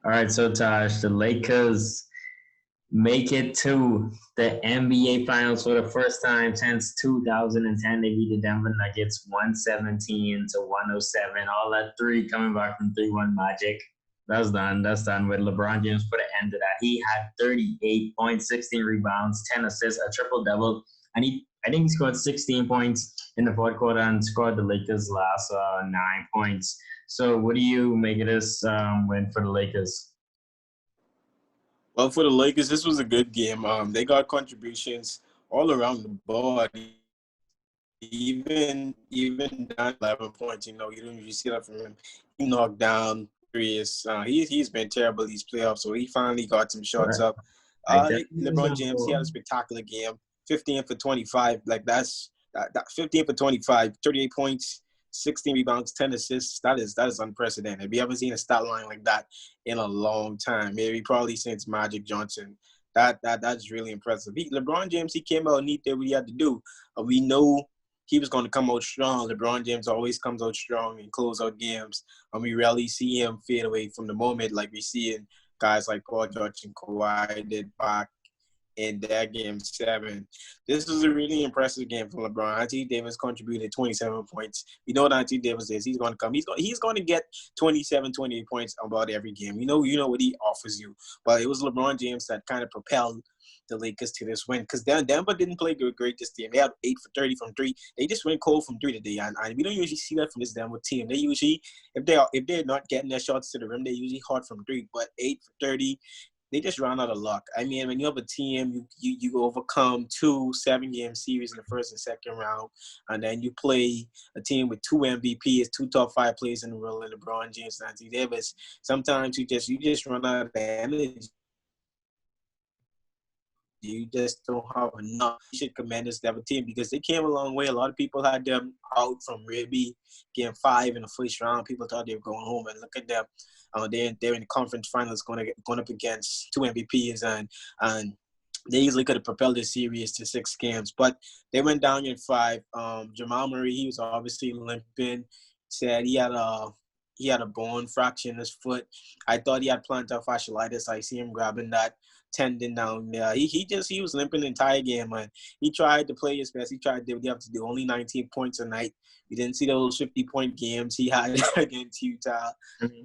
All right, so Taj, the Lakers make it to the NBA Finals for the first time since 2010. They beat the Denver Nuggets 117 to 107. All that three coming back from 3-1 Magic. That's done. That's done with LeBron James for the end of that. He had 38 points, 16 rebounds, 10 assists, a triple double, and I think he scored 16 points in the fourth quarter and scored the Lakers' last 9 points. So, what do you make of this win for the Lakers? Well, for the Lakers, this was a good game. They got contributions all around the board. Even down 11 points, you don't usually see that from him. He knocked down threes. He's been terrible these playoffs, so he finally got some shots Right. up. I definitely LeBron James, he had a spectacular game. 15 for 25. That 15 for 25, 38 points, 16 rebounds, 10 assists. That is unprecedented. We haven't seen a stat line like that in a long time. Maybe probably since Magic Johnson. That's really impressive. LeBron James, he came out and he did what he had to do. We know he was going to come out strong. LeBron James always comes out strong and close out games. And we rarely see him fade away from the moment like we see in guys like Paul George and Kawhi did back in that game 7. This was a really impressive game from LeBron. Anthony Davis contributed 27 points. You know what Anthony Davis is. He's going to come. He's going to get 27, 28 points about every game. You know what he offers you. But it was LeBron James that kind of propelled the Lakers to this win because Denver didn't play great this game. They had 8 for 30 from 3. They just went cold from 3 today, and we don't usually see that from this Denver team. They usually, if they're not getting their shots to the rim, they usually hard from 3. But 8 for 30. They just ran out of luck. I mean, when you have a team, you overcome 2 7-game series in the first and second round, and then you play a team with 2 MVPs, 2 top 5 players in the world, and LeBron James and Anthony Davis. Sometimes you just run out of energy. You just don't have enough. You should commend this Denver team because they came a long way. A lot of people had them out from maybe game 5 in the first round. People thought they were going home, and look at them. They're in the conference finals going up against 2 MVPs, and they easily could have propelled this series to 6 games. But they went down in 5. Jamal Murray, he was obviously limping. Said he had a bone fracture in his foot. I thought he had plantar fasciitis. I see him grabbing that tendon down there. He was limping the entire game, man. He tried to play his best. He tried to do what he had to do. Only 19 points a night. We didn't see those 50-point games he had against Utah.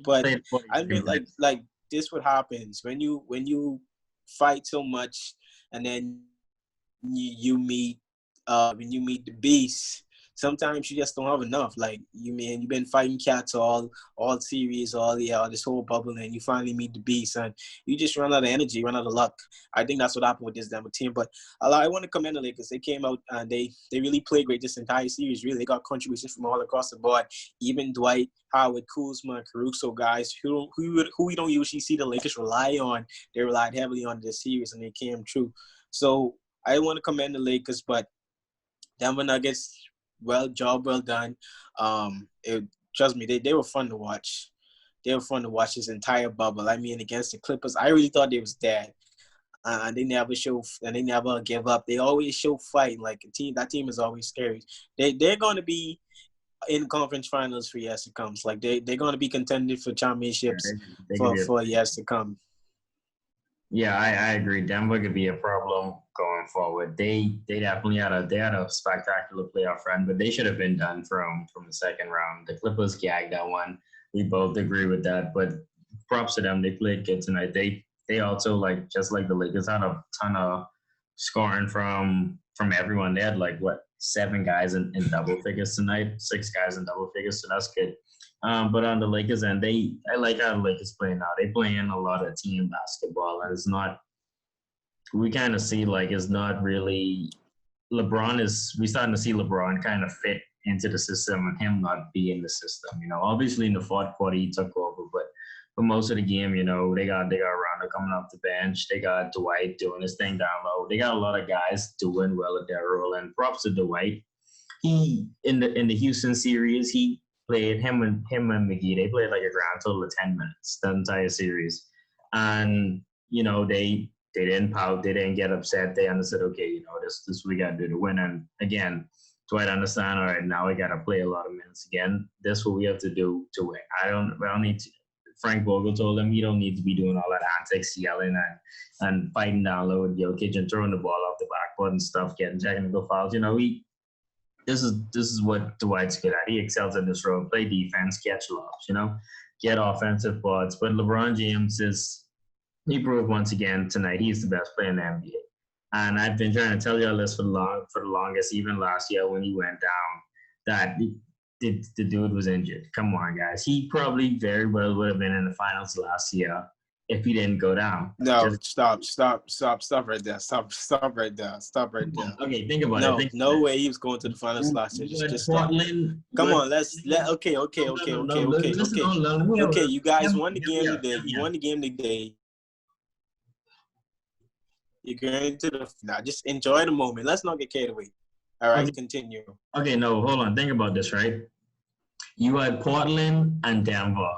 But I mean, like this what happens when you fight so much and then you meet when you meet the beast. Sometimes you just don't have enough. Like you've been fighting cats all series, this whole bubble, and you finally meet the beast, and you just run out of energy, run out of luck. I think that's what happened with this Denver team. But I want to commend the Lakers. They came out and they really played great this entire series. Really, they got contributions from all across the board. Even Dwight Howard, Kuzma, Caruso, guys who we don't usually see the Lakers rely on. They relied heavily on this series, and they came true. So I want to commend the Lakers, but Denver Nuggets. Job well done. Trust me, they were fun to watch. They were fun to watch this entire bubble. I mean, against the Clippers, I really thought they was dead. And they never give up. They always show fight. Like a team, that team is always scary. They're going to be in conference finals for years to come. Like they're going to be contended for championships for years to come. Yeah, I agree. Denver could be a problem going forward. They definitely had a spectacular playoff run, but they should have been done from the second round. The Clippers gagged that one. We both agree with that. But props to them. They played good tonight. They also just like the Lakers had a ton of scoring from everyone. They had 7 guys in double figures tonight, 6 guys in double figures, so that's good. But on the Lakers end, I like how the Lakers play now. They play in a lot of team basketball, and it's not. We kind of see it's not really. We starting to see LeBron kind of fit into the system, and him not be in the system. Obviously in the fourth quarter he took over, but for most of the game, they got Rondo coming off the bench. They got Dwight doing his thing down low. They got a lot of guys doing well at their role, and props to Dwight. He in the Houston series he played him and McGee. They played a grand total of 10 minutes the entire series, and they didn't pout, they didn't get upset. They understood, okay, this we got to do to win. And again, Dwight understand. All right, now we got to play a lot of minutes again. This is what we have to do to win. I don't need to. Frank Vogel told him he don't need to be doing all that antics, yelling and fighting down low with Jokic and throwing the ball off the backboard and stuff, getting technical fouls. This is what Dwight's good at. He excels in this role. Play defense, catch lobs, get offensive boards. But LeBron James he proved once again tonight he's the best player in the NBA. And I've been trying to tell y'all this for the longest, even last year when he went down, that the dude was injured. Come on, guys. He probably very well would have been in the finals last year if he didn't go down. No, stop right there. Stop right there. Okay, think about it. No way he was going to the finals last year. Just stop. Come on, okay. Okay, you guys won the game today. You won the game today. You're going to the now. Just enjoy the moment. Let's not get carried away. All right, continue. Okay, no, hold on. Think about this, right? You had Portland and Denver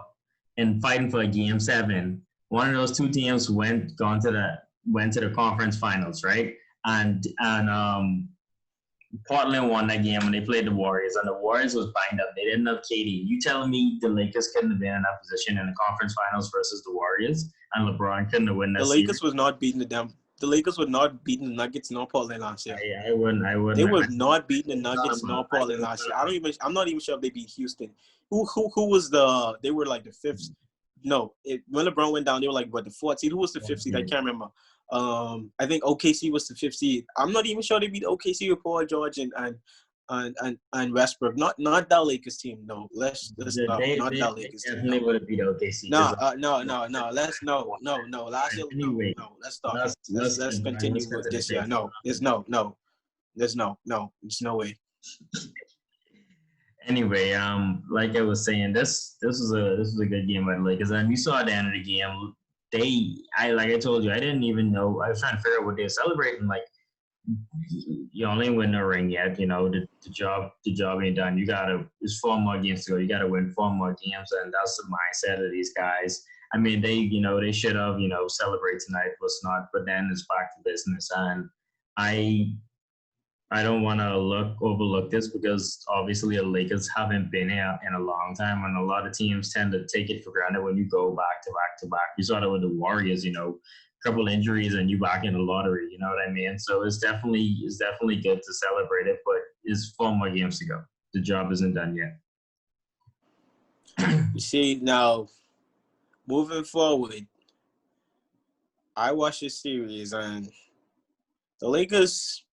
and fighting for a game 7. One of those two teams went to the conference finals, right? And Portland won that game when they played the Warriors, and the Warriors was banged up. They didn't have KD. You telling me the Lakers couldn't have been in that position in the conference finals versus the Warriors, and LeBron couldn't have won that? The Lakers was not beating the Lakers would not beating the Nuggets nor Portland last year. I wouldn't. They were not beating the Nuggets nor Portland last year. I'm not even sure if they beat Houston. Who was they were like the 5th. No, when LeBron went down, they were like the 4th seed. Who was the 5th seed? I can't remember. I think OKC was the 5th seed. I'm not even sure they beat OKC with Paul George and Westbrook. Not that Lakers team. No, let's not that Lakers team. Definitely would have beat OKC. No. Last year, anyway, no. Let's stop. Let's continue with this year. No, there's no. There's no way. Anyway, like I was saying, this was a good game by the Lakers, and you saw at the end of the game, like I told you, I didn't even know. I was trying to figure out what they were celebrating. Like, you only win no ring yet. The job ain't done. There's 4 more games to go. You gotta win 4 more games, and that's the mindset of these guys. I mean, they should have celebrate tonight, but then it's back to business. And I don't want to overlook this because obviously the Lakers haven't been here in a long time, and a lot of teams tend to take it for granted when you go back to back to back. You saw that with the Warriors, couple injuries and you back in the lottery. You know what I mean? So it's definitely good to celebrate it, but it's 4 more games to go. The job isn't done yet. You see, now moving forward, I watched this series and the Lakers.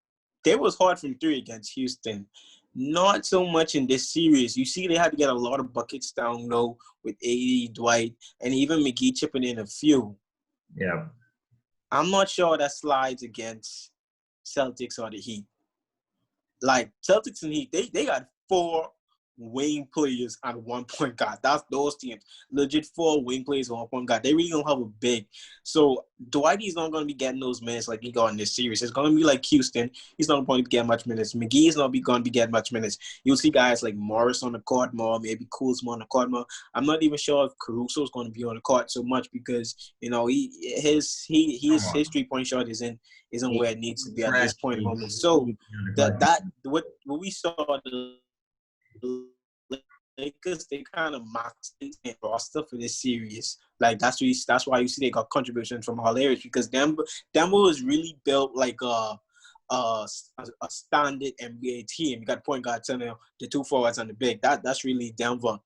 They was hard from 3 against Houston. Not so much in this series. You see, they had to get a lot of buckets down low with AD, Dwight, and even McGee chipping in a few. Yeah. I'm not sure that slides against Celtics or the Heat. Like, Celtics and Heat, they got 4 wing players and 1 point guard. That's those teams. Legit 4 wing players and 1 point guard. They really don't have a big. So Dwight's not going to be getting those minutes like he got in this series. It's going to be like Houston. He's not going to get much minutes. McGee is not going to be getting much minutes. You'll see guys like Morris on the court more, maybe Kuzma on the court more. I'm not even sure if Caruso is going to be on the court so much because his 3-point shot isn't where it needs to be at this point in the moment. So what we saw the Lakers, they kind of maxed their roster for this series. Like that's why you see they got contributions from all areas because Denver was really built like a standard NBA team. You got point guard, center, the 2 forwards, and the big. That's really Denver.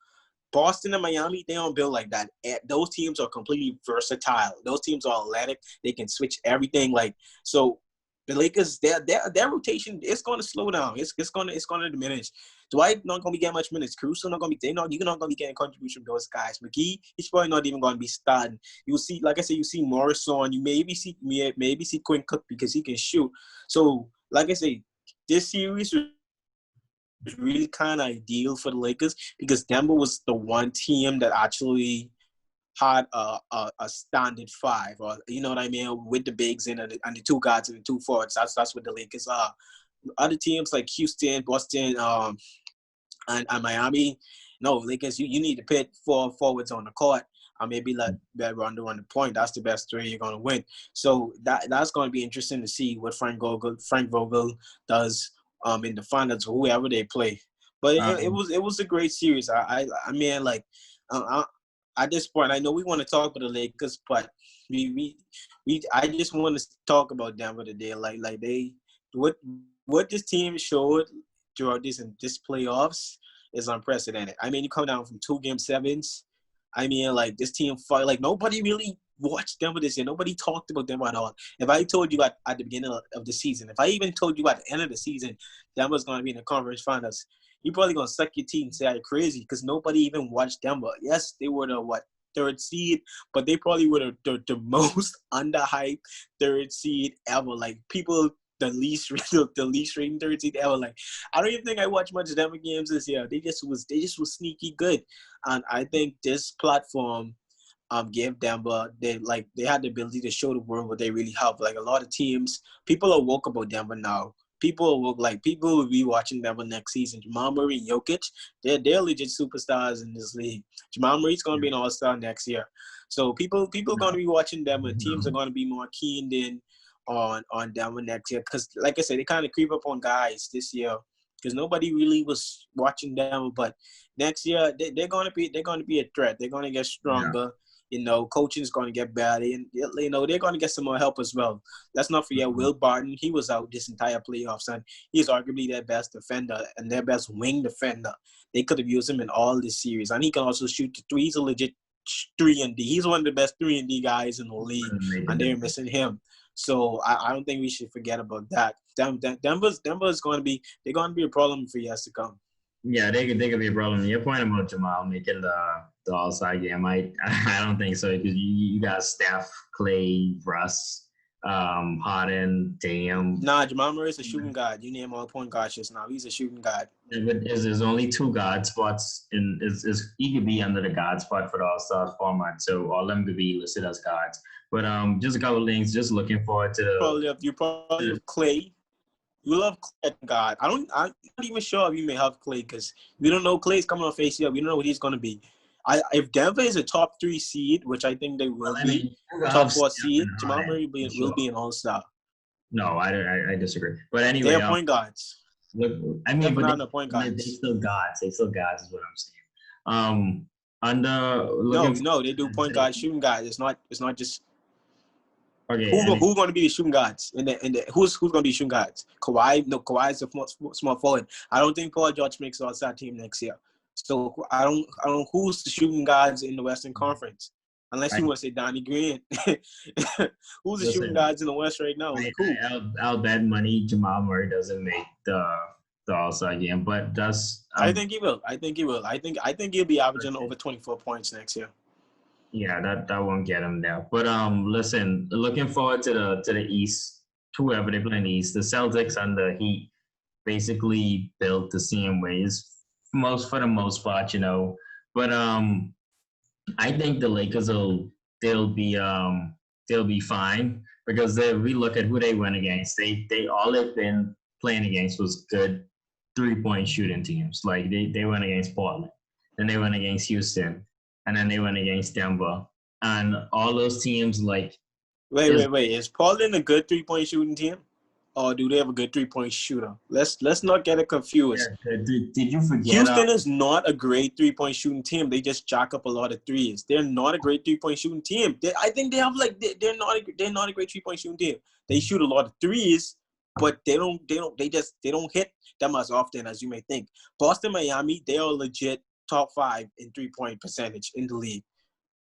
Boston and Miami, they don't build like that. Those teams are completely versatile. Those teams are athletic. They can switch everything. Like so. The Lakers, their rotation is going to slow down. It's going to diminish. Dwight not going to be getting much minutes. Caruso not going to be. You're not going to be getting contribution from those guys. McGee, he's probably not even going to be starting. You see, like I said, you see Morris on. You maybe see Quinn Cook because he can shoot. So, like I say, this series was really kind of ideal for the Lakers because Denver was the one team that actually had a standard 5, or you know what I mean, with the bigs and the 2 guards and the 2 forwards. That's what the Lakers are. Other teams like Houston, Boston, and Miami, no, Lakers. You need to put 4 forwards on the court, and maybe let Rondo run the point. That's the best 3 you're gonna win. So that's gonna be interesting to see what Frank Vogel does in the finals, whoever they play. But it was a great series. I mean, like. at this point, I know we want to talk about the Lakers, but I just want to talk about Denver today. Like they what this team showed throughout this playoffs is unprecedented. I mean, you come down from 2 Game 7s. I mean, like this team fought. Like nobody really watched Denver this year. Nobody talked about Denver at all. If I told you at the beginning of the season, if I even told you at the end of the season, Denver's going to be in the conference finals, you're probably going to suck your teeth and say I'm crazy because nobody even watched Denver. Yes, they were the third seed, but they probably were the most underhyped third seed ever. Like people, the least rating third seed ever. Like I don't even think I watched much Denver games this year. They just was sneaky good, and I think this platform gave Denver they had the ability to show the world what they really have. Like a lot of teams, people are woke about Denver now. People will be watching Denver next season. Jamal Murray and Jokic, they're legit superstars in this league. Jamal Murray's gonna be an all-star next year. So people are gonna be watching Denver. Teams are gonna be more keened in on Denver next year. Because like I said, they kind of creep up on guys this year. Because nobody really was watching Denver, but next year they're gonna be a threat. They're gonna get stronger. Yeah. You know, coaching is going to get better, and you know they're going to get some more help as well. Let's not forget Will Barton. He was out this entire playoffs, and he's arguably their best defender and their best wing defender. They could have used him in all this series, and he can also shoot the three. He's a legit 3-and-D. He's one of the best 3-and-D guys in the league, and they're missing him. So I don't think we should forget about that. Denver's going to be a problem for years to come. Yeah, they could be a problem. Your point about Jamal making the All-Star game, I don't think so because you got Steph, Clay, Russ, Harden, Dame. Nah, Jamal Murray's a shooting guard. You name all point guards just now. He's a shooting guard. There's only 2 guard spots he could be under the guard spot for the All-Star format, so all of them could be listed as guards. But just a couple of things. Just looking forward to you probably have Clay. You love Clay at guard. I'm not even sure if you may have Clay because we don't know Clay's coming off ACL. We don't know what he's going to be. If Denver is a top 3 seed, which I think they will be, top 4 seed, Jamal Murray will be an all-star. No, I disagree. But anyway, they're point guards. Look, I mean, but not point guards. They still guards. They still guards is what I'm saying. No, they do point guards, shooting guards. It's not just. Okay. Who's going to be the shooting guards? Who's going to be shooting guards? Kawhi? No, Kawhi's a small forward. I don't think Paul George makes the All-Star team next year. So I don't. Who's the shooting guards in the Western Conference? Unless you want to say Donnie Green. Who's the shooting guards in the West right now? I'll bet money Jamal Murray doesn't make the All-Star game, but does. I think he will. I think he'll be averaging over 24 points next year. Yeah, that won't get him there. But listen, looking forward to the East. Whoever they play in the East, the Celtics and the Heat basically built the same ways, for the most part, you know. But I think the Lakers they'll be fine because we look at who they went against. They all they've been playing against was good 3-point shooting teams. Like they went against Portland, then they went against Houston. And then they went against Denver. And all those teams, like... Wait. Is Portland a good 3-point shooting team? Or do they have a good 3-point shooter? Let's not get it confused. Yeah, did you forget... Houston is not a great 3-point shooting team. They just jack up a lot of threes. They're not a great 3-point shooting team. I think they have, they're not a great 3-point shooting team. They shoot a lot of threes, but they don't hit them as often as you may think. Boston, Miami, they are legit top 5 in 3-point percentage in the league.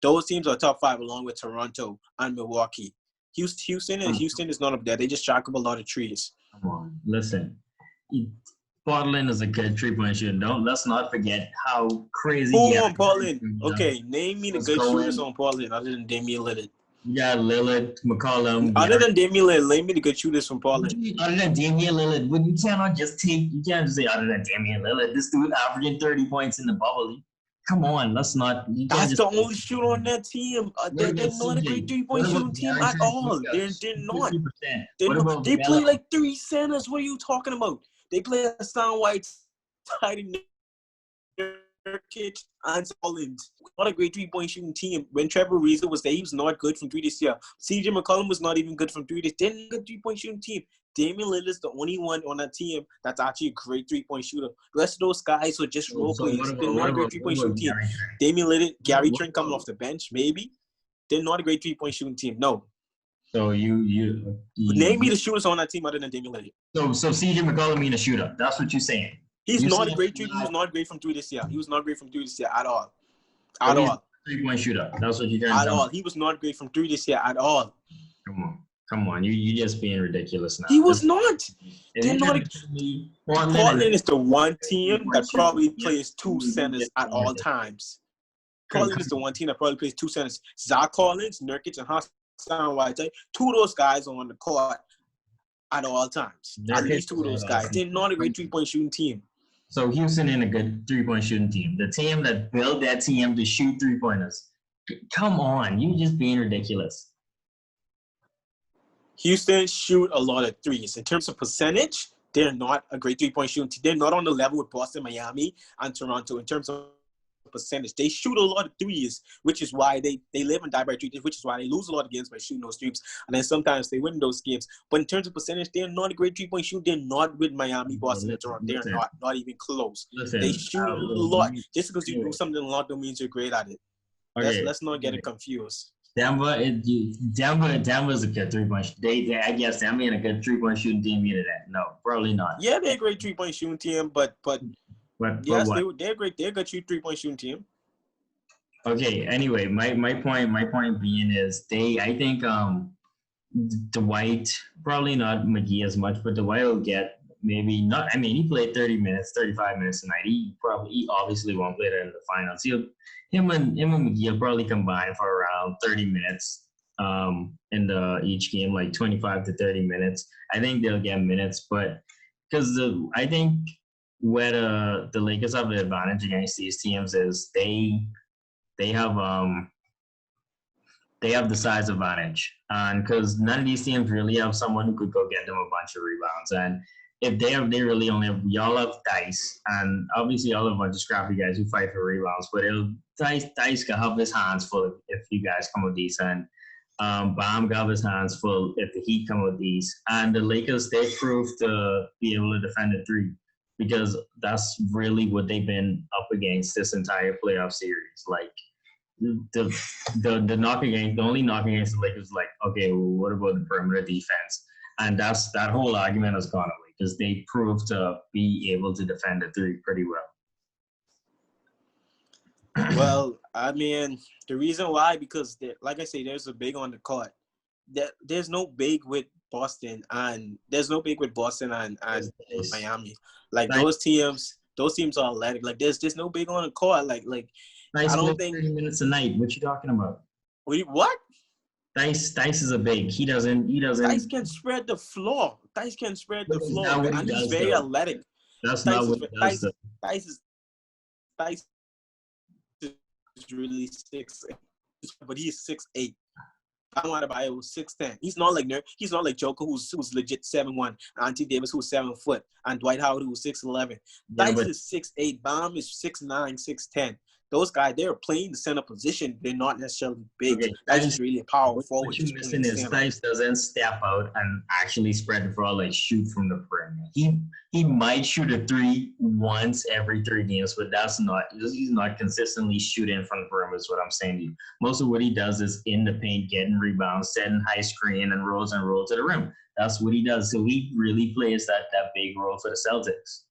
Those teams are top 5 along with Toronto and Milwaukee. Houston is not up there. They just jack up a lot of trees. Come on, listen. Portland is a good 3-point shooter. Let's not forget how crazy. Who on Portland? Okay, name me the good shooters on Portland other than Damian Lillard. Yeah, Lillard, McCollum. Other than Damian Lillard, name me the good shooters from Portland. Other than Damian Lillard, you can't just say other than Damian Lillard. This dude averaging 30 points in the bubble. Come on, let's not. That's the only shooter on that team. They're not a great 3-point shooting team at all. They're not. They play like 3 centers. What are you talking about? They play a Sound White tight Nurkic and Collins. Not a great three-point shooting team. When Trevor Ariza was there, he was not good from three this year. CJ McCollum was not even good from three this. They're not a good three-point shooting team. Damian Lillard's the only one on that team that's actually a great three-point shooter. The rest of those guys are just role players. They're not a great three-point shooting team. Damian Lillard, Gary Trent coming off the bench, maybe. They're not a great three-point shooting team. No. So you name me the shooters on that team other than Damian Lillard. So CJ McCollum being a shooter. That's what you're saying. He's not a great three. He was not great from three this year. He was not great from three this year at all. At all. 3-point shooter. That's what you're trying to tell me. At all. He was not great from three this year at all. Come on. You just being ridiculous now. He was not. They're not. Portland is the one team that probably plays two centers at all times. Portland is the one team that probably plays two centers. Zach Collins, Nurkic, and Hassan Whiteside. Two of those guys are on the court at all times. At least two of those guys. They're not a great three-point shooting team. So Houston ain't a good three-point shooting team. The team that built that team to shoot three-pointers. Come on. You just being ridiculous. Houston shoot a lot of threes. In terms of percentage, they're not a great three-point shooting team. They're not on the level with Boston, Miami, and Toronto. In terms of percentage, they shoot a lot of threes, which is why they live and die by threes, which is why they lose a lot of games by shooting those threes. And then sometimes they win those games. But in terms of percentage, they're not a great three-point shooter. They're not with Miami, Boston, and Toronto. They're not even close. They shoot a lot. Just because you do something a lot don't mean you're great at it. Okay. Let's not get it confused. Denver is a good three-point. I guess Denver ain't a good three-point shooting team either. No, probably not. Yeah, they're a great three-point shooting team, but yes, they're great. They're a good three-point shooting team. Okay. Anyway, my point being is I think Dwight, probably not McGee as much, but Dwight will get maybe not. I mean, he played 30 minutes, 35 minutes tonight. He obviously won't play that in the finals. Him and McGee will probably combine for around 30 minutes in each game, like 25 to 30 minutes. I think they'll get minutes, but because I think where the Lakers have the advantage against these teams is they have the size advantage, and because none of these teams really have someone who could go get them a bunch of rebounds. And if they really only have, y'all have Dice, and obviously y'all have a bunch of scrappy guys who fight for rebounds, but Dice can have his hands full if you guys come with these, and Bam can have his hands full if the Heat come with these. And the Lakers, they proved to be able to defend the three, because that's really what they've been up against this entire playoff series. Like the knock against, the only knock against the Lakers is like, okay, well, what about the perimeter defense? And that whole argument has gone away because they proved to be able to defend the three pretty well. Well, I mean, the reason why, because like I say, there's a big on the court. There's no big with Boston and Miami. Like those teams are athletic. Like there's no big on the court. Like Dice, I don't think 30 minutes a night. What you talking about? What? Dice is a big. He doesn't. Dice can spread the floor. And he's very athletic. That's not what he does. Dice is really 6'8", but he's 6'8". Bam Adebayo was 6'10". He's not like Joker who's legit 7'1", Anthony Davis who's 7 foot, and Dwight Howard who's 6'11". Dice is 6'8". Bam is 6'9", 6'10". Those guys, they're playing the center position. They're not necessarily big. Okay. That's just really a power forward. What you're missing is Dice doesn't step out and actually spread the floor, like shoot from the perimeter. He might shoot a three once every 3 games, but he's not consistently shooting from the perimeter is what I'm saying to you. Most of what he does is in the paint, getting rebounds, setting high screen, and rolls to the rim. That's what he does. So he really plays that big role for the Celtics.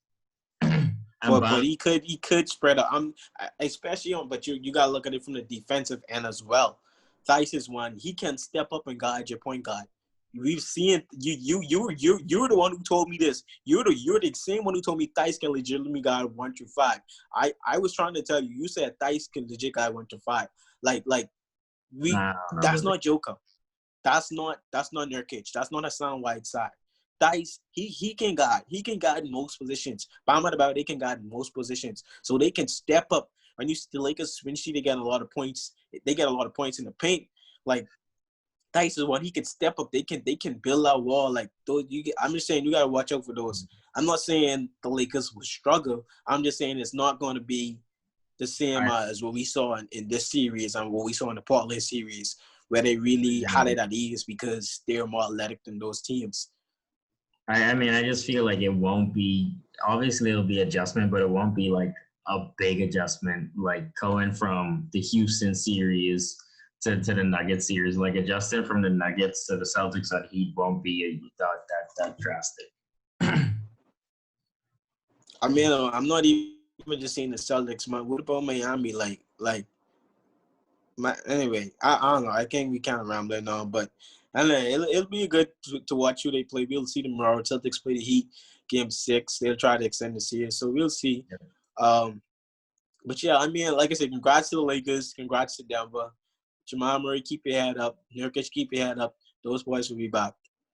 But he could spread out. Especially on, but you gotta look at it from the defensive end as well. Theis is one. He can step up and guide your point guard. We've seen you're the one who told me this. You're the same one who told me Theis can legitimately guide 1 through 5. I was trying to tell you. You said Theis can legit guide 1 through 5. That's not Joker. That's not Nurkic. That's not Hassan Whiteside. Theis, he can guard. He can guard in most positions. Bam Adebayo, they can guard in most positions. So they can step up. When you see the Lakers, when you see they get a lot of points, they get a lot of points in the paint. Like Theis is one, he can step up. They can build that wall. Like those, I'm just saying you gotta watch out for those. I'm not saying the Lakers will struggle. I'm just saying it's not going to be the same I as what we saw in this series and what we saw in the Portland series, where they really had no. it at ease because they're more athletic than those teams. I mean, I just feel like it won't be. Obviously, it'll be adjustment, but it won't be like a big adjustment, like going from the Houston series to the Nuggets series. Like adjusting from the Nuggets to the Celtics at Heat won't be that drastic. I mean, I'm not even just saying the Celtics, man. What about Miami? Anyway, I don't know. I think we kind of rambling now, but I don't know. It'll be good to watch who they play. We'll see tomorrow. Celtics play the Heat, Game 6. They'll try to extend the series, so we'll see. Yeah. But yeah, I mean, like I said, congrats to the Lakers. Congrats to Denver. Jamal Murray, keep your head up. Nurkic, keep your head up. Those boys will be back.